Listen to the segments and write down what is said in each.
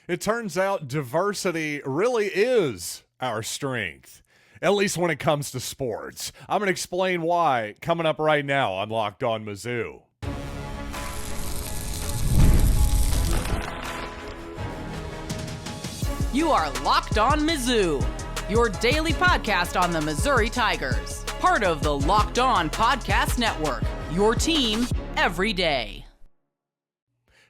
It turns out diversity really is our strength, at least when it comes to sports. I'm going to explain why coming up right now on Locked On Mizzou. You are Locked On Mizzou, your daily podcast on the Missouri Tigers. Part of the Locked On Podcast Network, your team every day.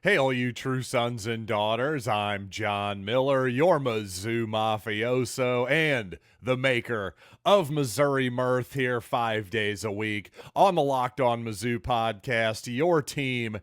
Hey, all you true sons and daughters, I'm John Miller, your Mizzou mafioso and the maker of Missouri Mirth here 5 days a week on the Locked On Mizzou podcast, your team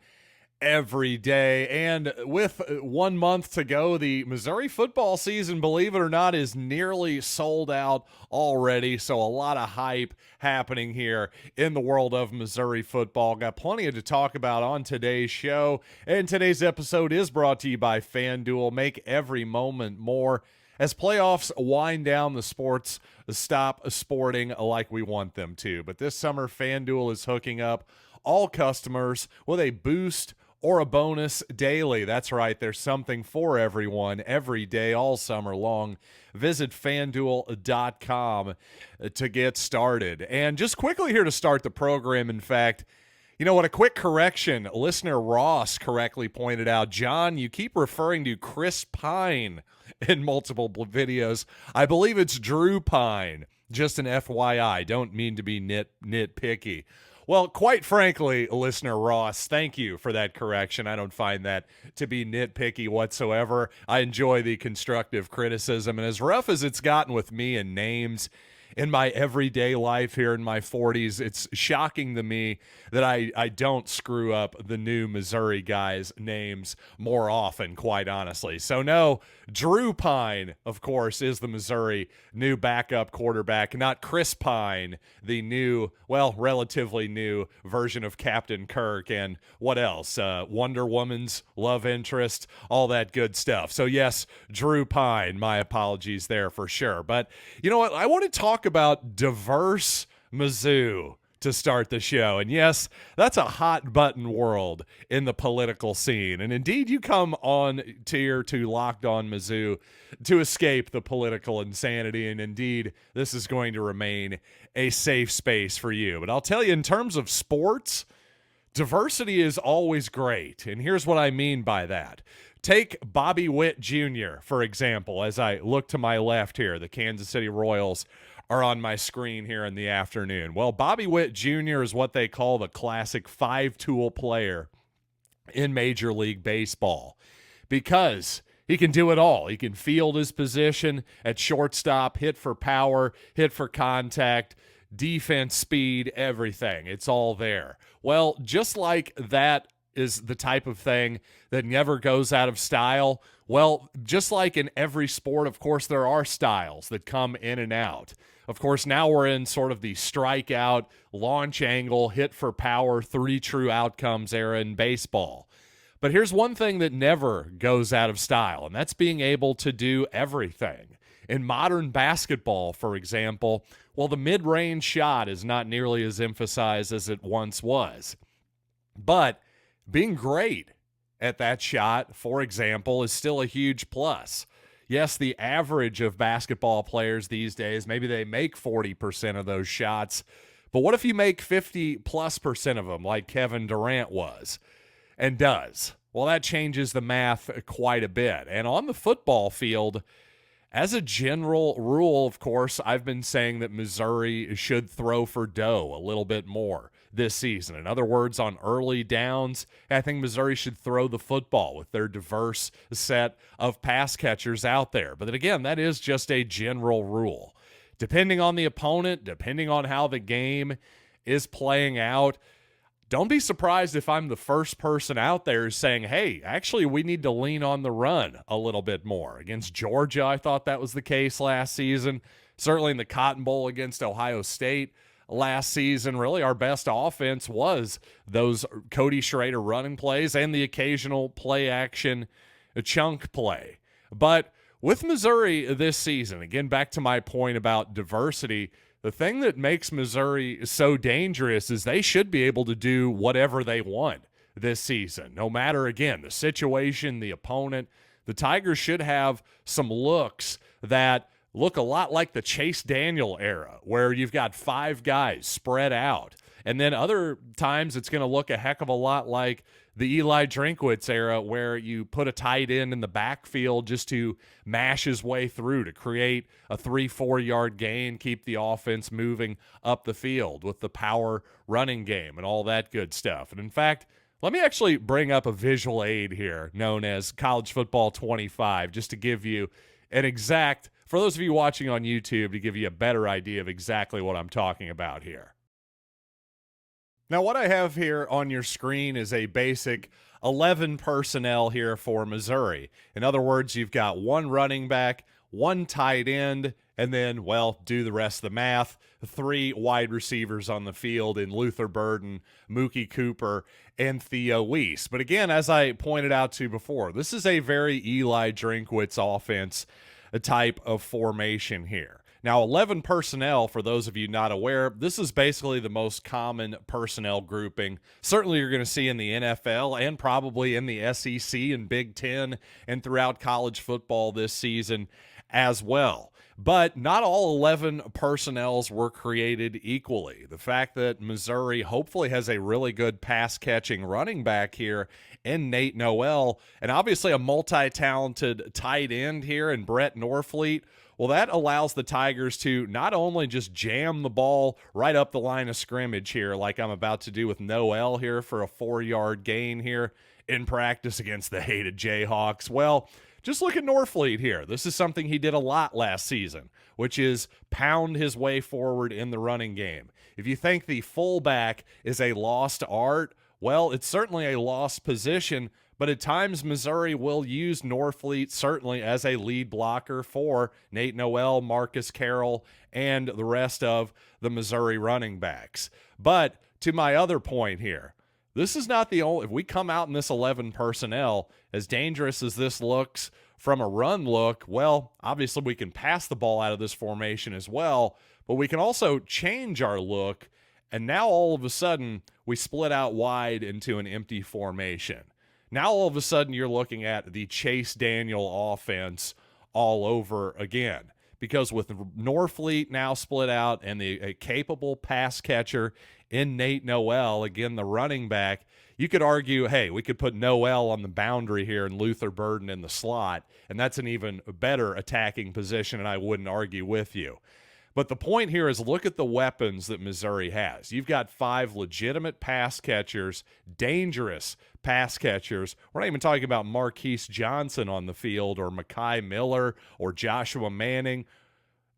every day. And with 1 month to go, the Missouri football season, believe it or not, is nearly sold out already. So a lot of hype happening here in the world of Missouri football. Got plenty to talk about on today's show. And today's episode is brought to you by FanDuel. Make every moment more. As playoffs wind down, the sports stop sporting like we want them to. But this summer, FanDuel is hooking up all customers with a boost or a bonus daily. That's right. There's something for everyone every day, all summer long. Visit FanDuel.com to get started. And just quickly here to start the program, in fact, you know what? A quick correction. Listener Ross correctly pointed out, John, you keep referring to Chris Pine in multiple videos. I believe it's Drew Pine. Just an FYI. Don't mean to be nitpicky. Well, quite frankly, listener Ross, thank you for that correction. I don't find that to be nitpicky whatsoever. I enjoy the constructive criticism, and as rough as it's gotten with me and names in my everyday life here in my 40s, it's shocking to me that I don't screw up the new Missouri guys' names more often, quite honestly. So no, Drew Pine, of course, is the Missouri new backup quarterback, not Chris Pine, the new, well, relatively new version of Captain Kirk and what else? Wonder Woman's love interest, all that good stuff. So yes, Drew Pine, my apologies there for sure. But you know what? I want to talk about diverse Mizzou to start the show. And yes, that's a hot button world in the political scene. And indeed, you come on tier to Locked On Mizzou to escape the political insanity. And indeed, this is going to remain a safe space for you. But I'll tell you, in terms of sports, diversity is always great. And here's what I mean by that. Take Bobby Witt Jr., for example, as I look to my left here, the Kansas City Royals are on my screen here in the afternoon. Well, Bobby Witt Jr. is what they call the classic five-tool player in Major League Baseball because he can do it all. He can field his position at shortstop, hit for power, hit for contact, defense, speed, everything. It's all there. Well, just like that is the type of thing that never goes out of style. Well, just like in every sport, of course, there are styles that come in and out. Of course, now we're in sort of the strikeout, launch angle, hit for power, three true outcomes era in baseball. But here's one thing that never goes out of style, and that's being able to do everything. In modern basketball, for example, well, the mid-range shot is not nearly as emphasized as it once was. But being great at that shot, for example, is still a huge plus. Yes, the average of basketball players these days, maybe they make 40% of those shots, but what if you make 50+% of them like Kevin Durant was and does? Well, that changes the math quite a bit. And on the football field, as a general rule, of course, I've been saying that Missouri should throw for dough a little bit more this season. In other words, on early downs, I think Missouri should throw the football with their diverse set of pass catchers out there. But then again, that is just a general rule. Depending on the opponent, depending on how the game is playing out, don't be surprised if I'm the first person out there saying, hey, actually, we need to lean on the run a little bit more. Against Georgia, I thought that was the case last season. Certainly in the Cotton Bowl against Ohio State last season, really our best offense was those Cody Schrader running plays and the occasional play action chunk play. But with Missouri this season, again, back to my point about diversity, the thing that makes Missouri so dangerous is they should be able to do whatever they want this season, no matter, again, the situation, the opponent, the Tigers should have some looks that look a lot like the Chase Daniel era, where you've got 5 guys spread out. And then other times it's going to look a heck of a lot like the Eli Drinkwitz era, where you put a tight end in the backfield just to mash his way through to create a 3-4 yard gain, keep the offense moving up the field with the power running game and all that good stuff. And in fact, let me actually bring up a visual aid here known as College Football 25, just to give you an exact, for those of you watching on YouTube, to give you a better idea of exactly what I'm talking about here. Now, what I have here on your screen is a basic 11 personnel here for Missouri. In other words, you've got 1 running back, 1 tight end, and then, well, do the rest of the math, 3 wide receivers on the field in Luther Burden, Mookie Cooper, and Theo Weiss. But again, as I pointed out to you before, this is a very Eli Drinkwitz offense type of formation here. Now, 11 personnel, for those of you not aware, this is basically the most common personnel grouping. Certainly you're going to see in the NFL and probably in the SEC and Big Ten and throughout college football this season as well. But not all 11 personnels were created equally. The fact that Missouri hopefully has a really good pass-catching running back here in Nate Noel, and obviously a multi-talented tight end here in Brett Norfleet, well, that allows the Tigers to not only just jam the ball right up the line of scrimmage here, like I'm about to do with Noel here for a 4-yard gain here in practice against the hated Jayhawks. Well, just look at Norfleet here. This is something he did a lot last season, which is pound his way forward in the running game. If you think the fullback is a lost art, well, it's certainly a lost position, but at times Missouri will use Norfleet certainly as a lead blocker for Nate Noel, Marcus Carroll, and the rest of the Missouri running backs. But to my other point here, this is not the only, if we come out in this 11 personnel, as dangerous as this looks from a run look, well, obviously we can pass the ball out of this formation as well, but we can also change our look, and now all of a sudden we split out wide into an empty formation. Now all of a sudden you're looking at the Chase Daniel offense all over again, because with Norfleet now split out and a capable pass catcher in Nate Noel, again, the running back, you could argue, hey, we could put Noel on the boundary here and Luther Burden in the slot, and that's an even better attacking position, and I wouldn't argue with you. But the point here is look at the weapons that Missouri has. You've got 5 legitimate pass catchers, dangerous pass catchers. We're not even talking about Marquise Johnson on the field or Mekhi Miller or Joshua Manning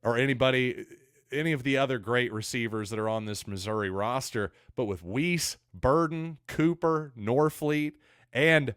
or any of the other great receivers that are on this Missouri roster. But with Weiss, Burden, Cooper, Norfleet, and,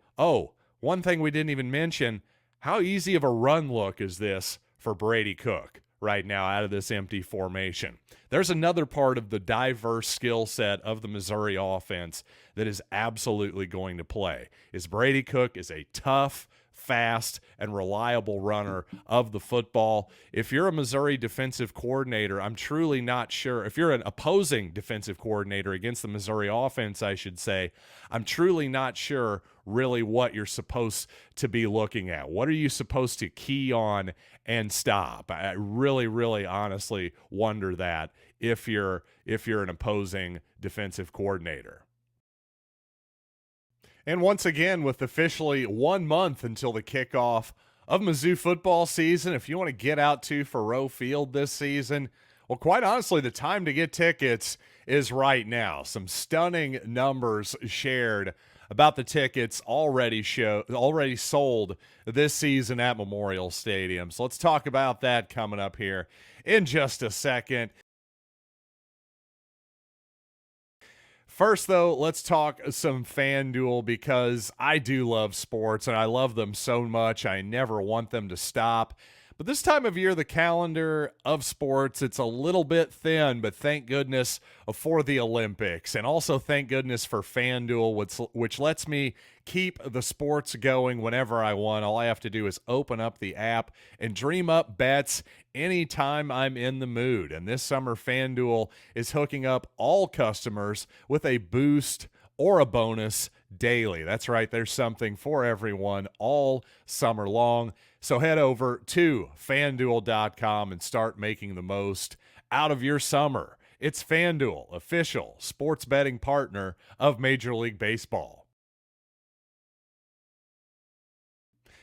one thing we didn't even mention, how easy of a run look is this for Brady Cook right now out of this empty formation? There's another part of the diverse skill set of the Missouri offense that is absolutely going to play. Brady Cook is a tough, fast, and reliable runner of the football. If you're a Missouri defensive coordinator, I'm truly not sure. If you're an opposing defensive coordinator against the Missouri offense, I should say, I'm truly not sure really what you're supposed to be looking at. What are you supposed to key on and stop? I really, really honestly wonder that if you're an opposing defensive coordinator. And once again, with officially 1 month until the kickoff of Mizzou football season, if you want to get out to Faurot Field this season, well, quite honestly, the time to get tickets is right now. Some stunning numbers shared about the tickets already sold this season at Memorial Stadium. So let's talk about that coming up here in just a second. First, though, let's talk some FanDuel, because I do love sports, and I love them so much. I never want them to stop. But this time of year, the calendar of sports, it's a little bit thin, but thank goodness for the Olympics. And also thank goodness for FanDuel, which lets me keep the sports going whenever I want. All I have to do is open up the app and dream up bets anytime I'm in the mood. And this summer, FanDuel is hooking up all customers with a boost or a bonus daily. That's right, there's something for everyone all summer long. So head over to FanDuel.com and start making the most out of your summer. It's FanDuel, official sports betting partner of Major League Baseball.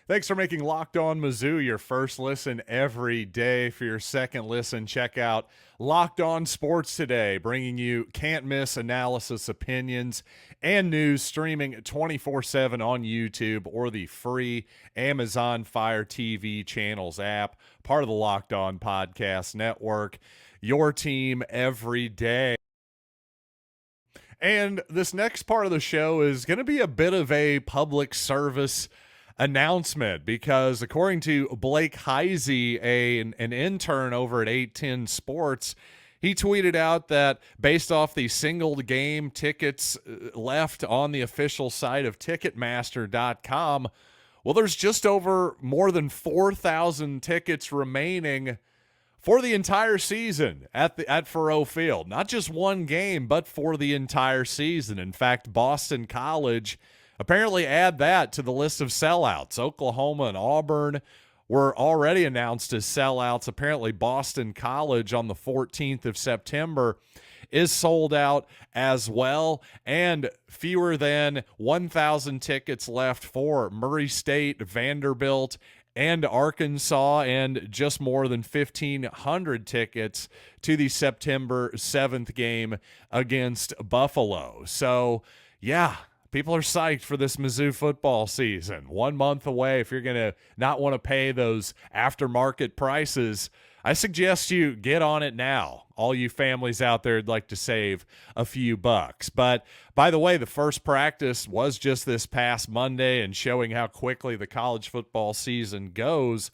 Thanks for making Locked On Mizzou your first listen every day. For your second listen, check out Locked On Sports Today, bringing you can't-miss analysis, opinions, and news streaming 24/7 on YouTube or the free Amazon Fire TV channels app, part of the Locked On Podcast Network. Your team every day. And this next part of the show is going to be a bit of a public service announcement, because according to Blake Heisey, an intern over at 810 Sports, he tweeted out that based off the single game tickets left on the official site of Ticketmaster.com, well, there's just over more than 4,000 tickets remaining for the entire season at Faurot Field. Not just one game, but for the entire season. In fact, Boston College apparently add that to the list of sellouts. Oklahoma and Auburn were already announced as sellouts. Apparently, Boston College on the 14th of September is sold out as well, and fewer than 1,000 tickets left for Murray State, Vanderbilt, and Arkansas, and just more than 1,500 tickets to the September 7th game against Buffalo. So, yeah, people are psyched for this Mizzou football season. 1 month away. If you're going to not want to pay those aftermarket prices, I suggest you get on it now. All you families out there would like to save a few bucks. But by the way, the first practice was just this past Monday, and showing how quickly the college football season goes.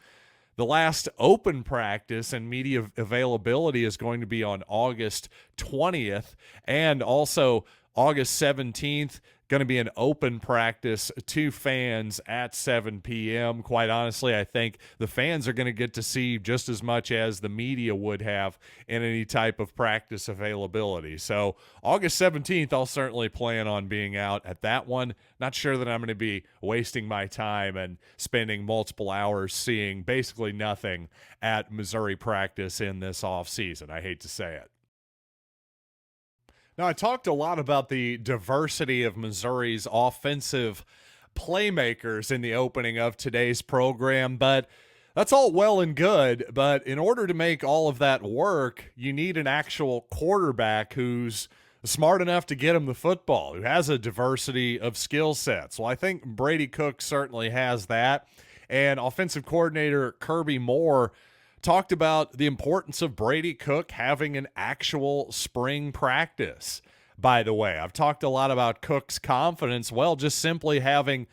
The last open practice and media availability is going to be on August 20th, and also August 17th. Going to be an open practice to fans at 7 p.m. Quite honestly, I think the fans are going to get to see just as much as the media would have in any type of practice availability. So August 17th, I'll certainly plan on being out at that one. Not sure that I'm going to be wasting my time and spending multiple hours seeing basically nothing at Missouri practice in this offseason. I hate to say it. Now, I talked a lot about the diversity of Missouri's offensive playmakers in the opening of today's program, but that's all well and good. But in order to make all of that work, you need an actual quarterback who's smart enough to get him the football, who has a diversity of skill sets. Well, I think Brady Cook certainly has that. And offensive coordinator Kirby Moore talked about the importance of Brady Cook having an actual spring practice. By the way, I've talked a lot about Cook's confidence. Well, just simply having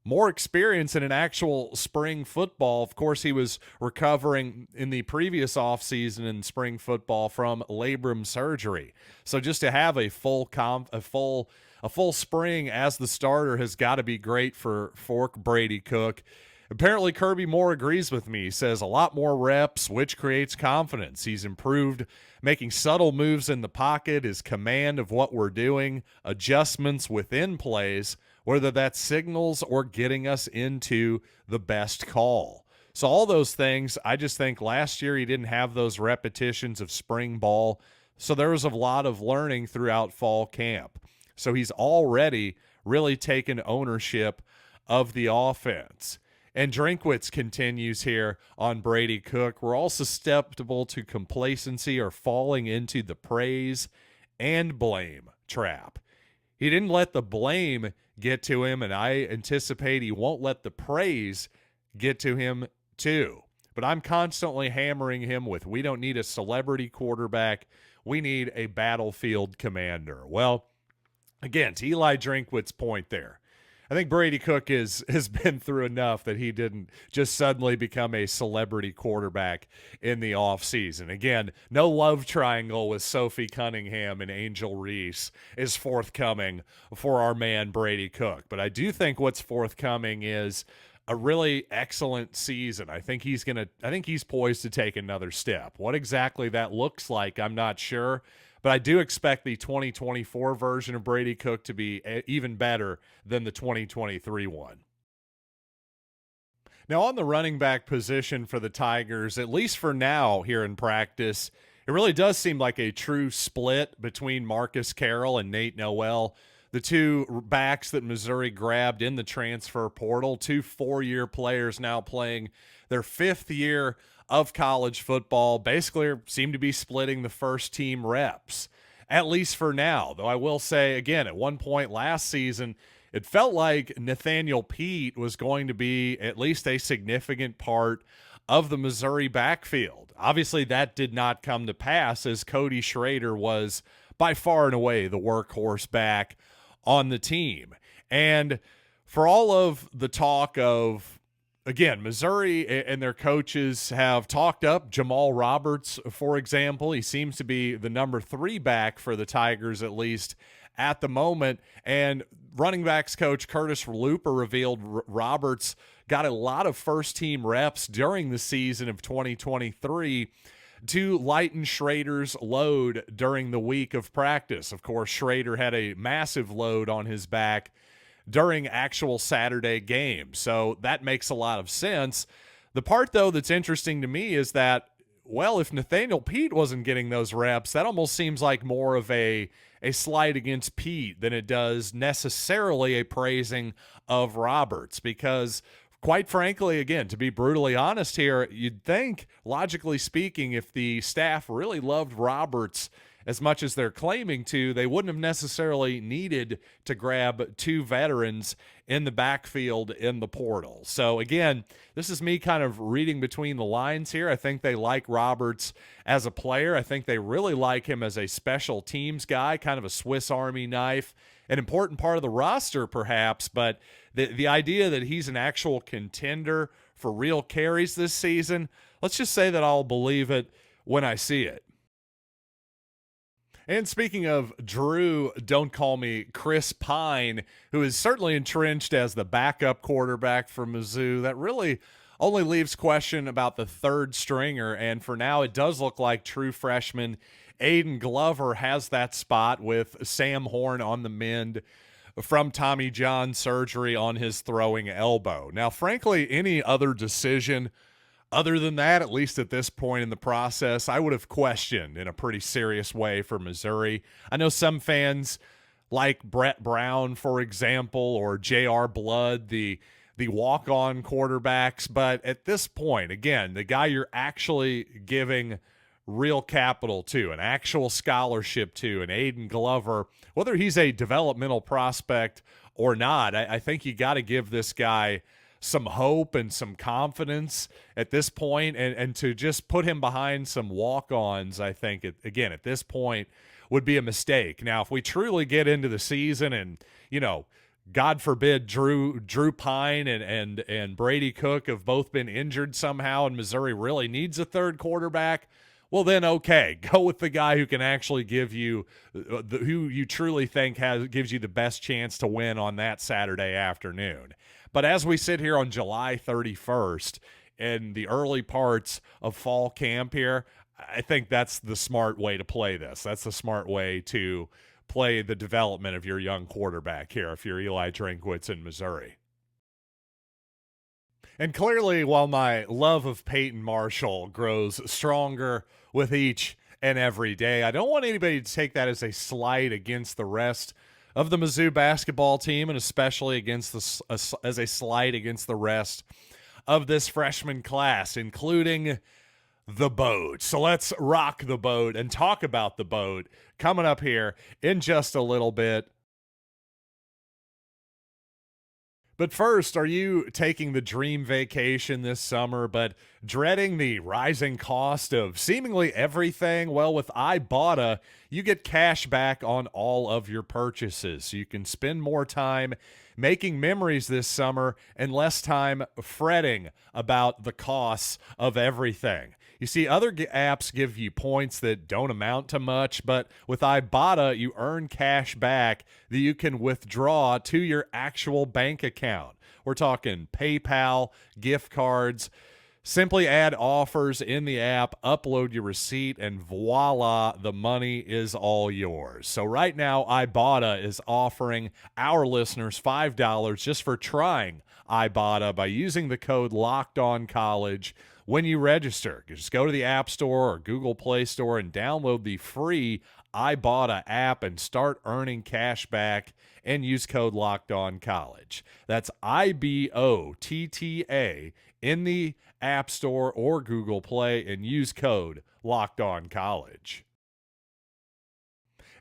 more experience in an actual spring football. Of course, he was recovering in the previous offseason in spring football from labrum surgery. So just to have a full spring as the starter has got to be great for Brady Cook. Apparently, Kirby Moore agrees with me. He says a lot more reps, which creates confidence. He's improved making subtle moves in the pocket, his command of what we're doing, adjustments within plays, whether that's signals or getting us into the best call. So all those things, I just think last year he didn't have those repetitions of spring ball, so there was a lot of learning throughout fall camp. So he's already really taken ownership of the offense. And Drinkwitz continues here on Brady Cook. We're all susceptible to complacency or falling into the praise and blame trap. He didn't let the blame get to him, and I anticipate he won't let the praise get to him too. But I'm constantly hammering him with, we don't need a celebrity quarterback. We need a battlefield commander. Well, again, to Eli Drinkwitz's point there, I think Brady Cook has been through enough that he didn't just suddenly become a celebrity quarterback in the offseason. Again, no love triangle with Sophie Cunningham and Angel Reese is forthcoming for our man Brady Cook. But I do think what's forthcoming is a really excellent season. I think he's poised to take another step. What exactly that looks like, I'm not sure. but I do expect the 2024 version of Brady Cook to be even better than the 2023 one. Now, on the running back position for the Tigers, at least for now here in practice, it really does seem like a true split between Marcus Carroll and Nate Noel, the two backs that Missouri grabbed in the transfer portal, two 4-year players now playing their 5th year of college football, basically seem to be splitting the first team reps, at least for now. Though I will say, again, at one point last season, it felt like Nathaniel Pete was going to be at least a significant part of the Missouri backfield. Obviously, that did not come to pass, as Cody Schrader was by far and away the workhorse back on the team. And for all of the talk of, again, Missouri and their coaches have talked up Jamal Roberts, for example. He seems to be the number 3 back for the Tigers, at least at the moment. And running backs coach Curtis Looper revealed Roberts got a lot of first-team reps during the season of 2023 to lighten Schrader's load during the week of practice. Of course, Schrader had a massive load on his back during actual Saturday games, so that makes a lot of sense. The part, though, that's interesting to me is that, well, if Nathaniel Pete wasn't getting those reps, that almost seems like more of a slight against Pete than it does necessarily a praising of Roberts, because quite frankly, again, to be brutally honest here, you'd think, logically speaking, if the staff really loved Roberts as much as they're claiming to, they wouldn't have necessarily needed to grab 2 veterans in the backfield in the portal. So again, this is me kind of reading between the lines here. I think they like Roberts as a player. I think they really like him as a special teams guy, kind of a Swiss Army knife, an important part of the roster perhaps, but the idea that he's an actual contender for real carries this season, let's just say that I'll believe it when I see it. And speaking of Drew, don't call me Chris Pine, who is certainly entrenched as the backup quarterback for Mizzou, that really only leaves question about the third stringer. And for now, it does look like true freshman Aiden Glover has that spot, with Sam Horn on the mend from Tommy John surgery on his throwing elbow. Now, frankly, any other decision other than that, at least at this point in the process, I would have questioned in a pretty serious way for Missouri. I know some fans like Brett Brown, for example, or J.R. Blood, the walk-on quarterbacks. But at this point, again, the guy you're actually giving real capital to, an actual scholarship to, and Aiden Glover, whether he's a developmental prospect or not, I think you got to give this guy some hope and some confidence at this point, and to just put him behind some walk-ons, I think, again, at this point, would be a mistake. Now, if we truly get into the season and, you know, God forbid Drew Pine and Brady Cook have both been injured somehow and Missouri really needs a third quarterback, well then, okay, go with the guy who can actually give you, who you truly think gives you the best chance to win on that Saturday afternoon. But as we sit here on July 31st in the early parts of fall camp here, I think that's the smart way to play this. That's the smart way to play the development of your young quarterback here if you're Eli Drinkwitz in Missouri. And clearly, while my love of Peyton Marshall grows stronger with each and every day, I don't want anybody to take that as a slight against the rest of the Mizzou basketball team, and especially against as a slight against the rest of this freshman class, including the boat. So let's rock the boat and talk about the boat coming up here in just a little bit. But first, are you taking the dream vacation this summer but dreading the rising cost of seemingly everything? Well, with Ibata, you get cash back on all of your purchases. So you can spend more time making memories this summer and less time fretting about the costs of everything. You see, other apps give you points that don't amount to much, but with Ibata, you earn cash back that you can withdraw to your actual bank account. We're talking PayPal, gift cards, Simply add offers in the app, upload your receipt, and voila, the money is all yours. So right now, Ibata is offering our listeners $5 just for trying Ibata by using the code LOCKEDONCollege when you register. Just go to the App Store or Google Play Store and download the free Ibata app and start earning cash back and use code LOCKEDONCollege. That's IBOTTA in the App Store or Google Play and use code LOCKEDONCollege.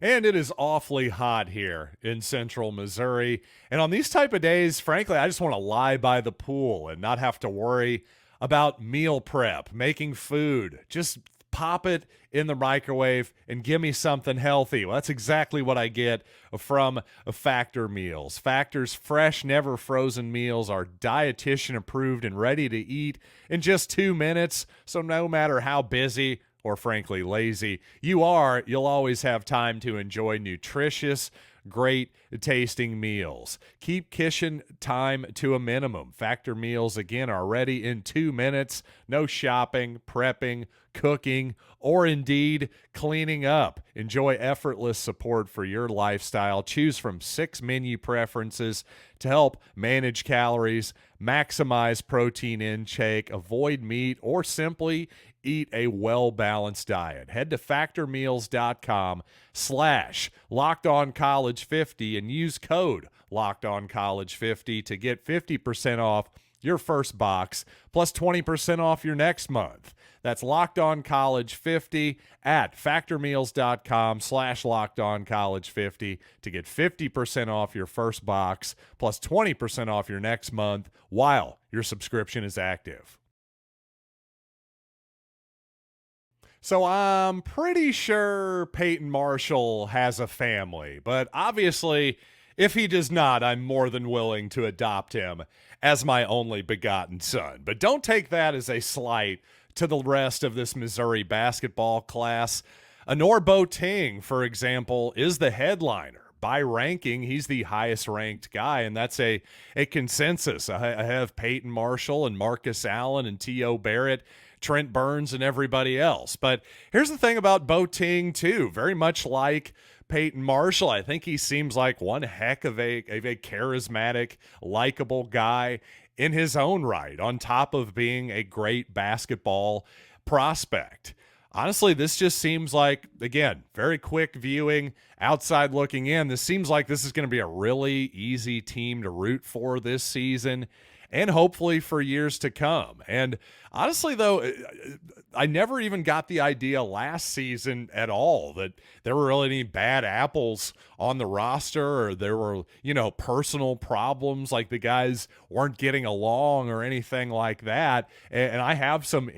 And it is awfully hot here in central Missouri. And on these type of days, frankly, I just want to lie by the pool and not have to worry about meal prep, making food. Just pop it in the microwave and give me something healthy. Well, that's exactly what I get from Factor Meals. Factor's fresh, never frozen meals are dietitian approved and ready to eat in just 2 minutes. So no matter how busy or frankly lazy you are, you'll always have time to enjoy nutritious, great tasting meals. Keep kitchen time to a minimum. Factor meals, again, are ready in 2 minutes. No shopping, prepping, cooking, or indeed cleaning up. Enjoy effortless support for your lifestyle. Choose from 6 menu preferences to help manage calories, maximize protein intake, avoid meat, or simply eat a well-balanced diet. Head to factormeals.com/LockedOnCollege50 and use code LockedOnCollege50 to get 50% off your first box plus 20% off your next month. That's LockedOnCollege50 at factormeals.com/LockedOnCollege50 to get 50% off your first box plus 20% off your next month while your subscription is active. So I'm pretty sure Peyton Marshall has a family, but obviously, if he does not, I'm more than willing to adopt him as my only begotten son. But don't take that as a slight to the rest of this Missouri basketball class. Annor Boateng, for example, is the headliner. By ranking, he's the highest ranked guy, and that's a consensus. I have Peyton Marshall and Marcus Allen and T.O. Barrett, Trent Burns, and everybody else. But here's the thing about Boateng, too. Very much like Peyton Marshall, I think he seems like one heck of a charismatic, likable guy in his own right, on top of being a great basketball prospect. Honestly, this just seems like, again, very quick viewing, outside looking in, this seems like this is going to be a really easy team to root for this season and hopefully for years to come. And honestly, though, I never even got the idea last season at all that there were really any bad apples on the roster or there were, personal problems like the guys weren't getting along or anything like that. And I have some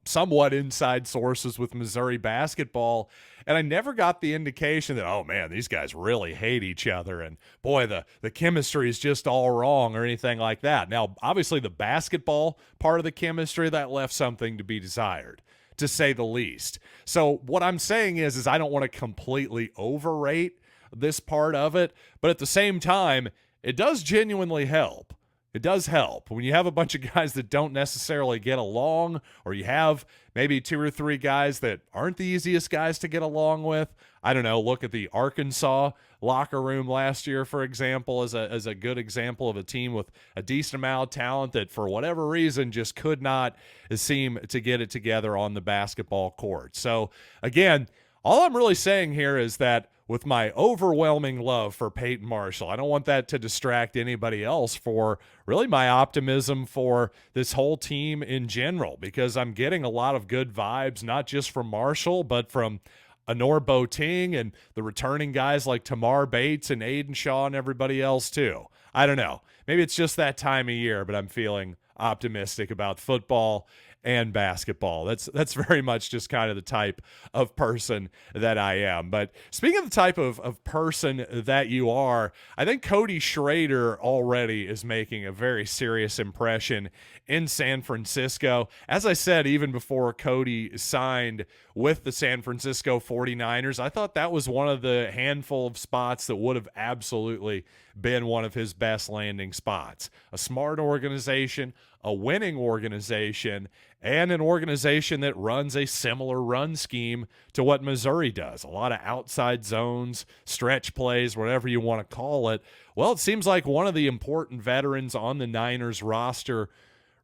somewhat inside sources with Missouri basketball, and I never got the indication that, oh man, these guys really hate each other and boy, the chemistry is just all wrong or anything like that. Now, obviously the basketball part of the chemistry, that left something to be desired, to say the least. So what I'm saying is I don't want to completely overrate this part of it, but at the same time, it does genuinely help. It does help when you have a bunch of guys that don't necessarily get along, or you have maybe 2 or 3 guys that aren't the easiest guys to get along with. I don't know, look at the Arkansas locker room last year, for example, as a good example of a team with a decent amount of talent that for whatever reason just could not seem to get it together on the basketball court. So again, all I'm really saying here is that with my overwhelming love for Peyton Marshall, I don't want that to distract anybody else for really my optimism for this whole team in general, because I'm getting a lot of good vibes, not just from Marshall, but from Annor Boateng and the returning guys like Tamar Bates and Aiden Shaw and everybody else too. I don't know. Maybe it's just that time of year, but I'm feeling optimistic about football and basketball. That's very much just kind of the type of person that I am. But speaking of the type of person that you are, I think Cody Schrader already is making a very serious impression in San Francisco. As I said, even before Cody signed with the San Francisco 49ers, I thought that was one of the handful of spots that would have absolutely been one of his best landing spots. A smart organization, a winning organization and an organization that runs a similar run scheme to what Missouri does. A lot of outside zones, stretch plays, whatever you want to call it. Well, it seems like one of the important veterans on the Niners roster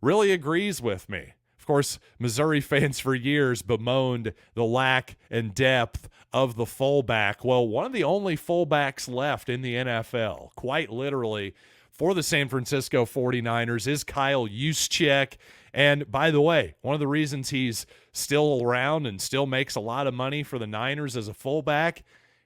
really agrees with me. Of course, Missouri fans for years bemoaned the lack and depth of the fullback. Well, one of the only fullbacks left in the NFL, quite literally, for the San Francisco 49ers is Kyle Juszczyk. And by the way, one of the reasons he's still around and still makes a lot of money for the Niners as a fullback,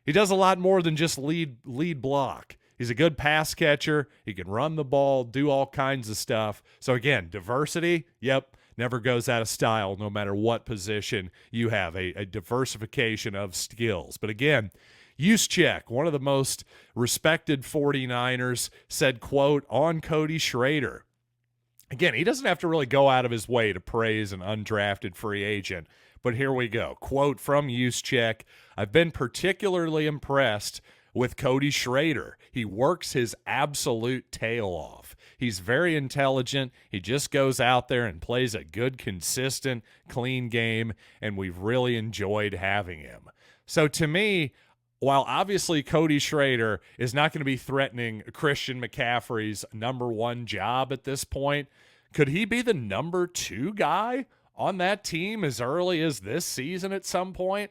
he does a lot more than just lead block. He's a good pass catcher. He can run the ball, do all kinds of stuff. So again, diversity, yep, never goes out of style no matter what position you have, a diversification of skills. But again, Juszczyk, one of the most respected 49ers, said, quote, on Cody Schrader. Again, he doesn't have to really go out of his way to praise an undrafted free agent, but here we go. Quote from Juszczyk, I've been particularly impressed with Cody Schrader. He works his absolute tail off. He's very intelligent. He just goes out there and plays a good, consistent, clean game, and we've really enjoyed having him. So to me, while obviously Cody Schrader is not going to be threatening Christian McCaffrey's number one job at this point, could he be the number 2 guy on that team as early as this season at some point?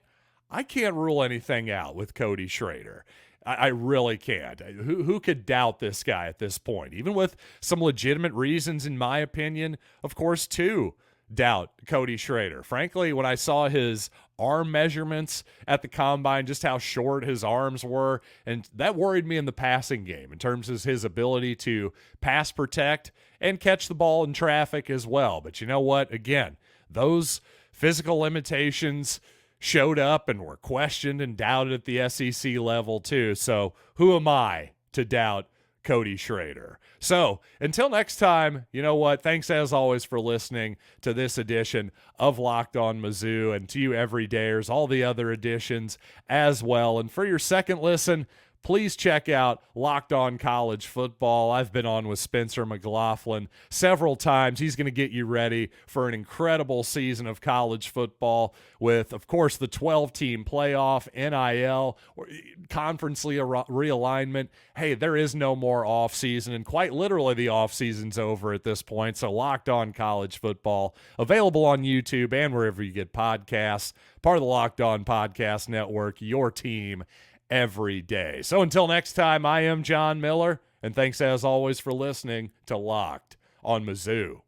I can't rule anything out with Cody Schrader. I really can't. Who could doubt this guy at this point? Even with some legitimate reasons, in my opinion, of course, to doubt Cody Schrader. Frankly, when I saw his arm measurements at the combine, just how short his arms were, and that worried me in the passing game in terms of his ability to pass protect and catch the ball in traffic as well. But you know what? Again, those physical limitations showed up and were questioned and doubted at the SEC level too. So who am I to doubt Cody Schrader? So until next time, you know what? Thanks as always for listening to this edition of Locked On Mizzou, and to you everydayers, all the other editions as well. And for your second listen, please check out Locked On College Football. I've been on with Spencer McLaughlin several times. He's going to get you ready for an incredible season of college football with, of course, the 12-team playoff, NIL, conference realignment. Hey, there is no more offseason, and quite literally the offseason's over at this point. So Locked On College Football, available on YouTube and wherever you get podcasts, part of the Locked On Podcast Network, your team every day. So until next time, I am John Miller, and thanks as always for listening to Locked on Mizzou.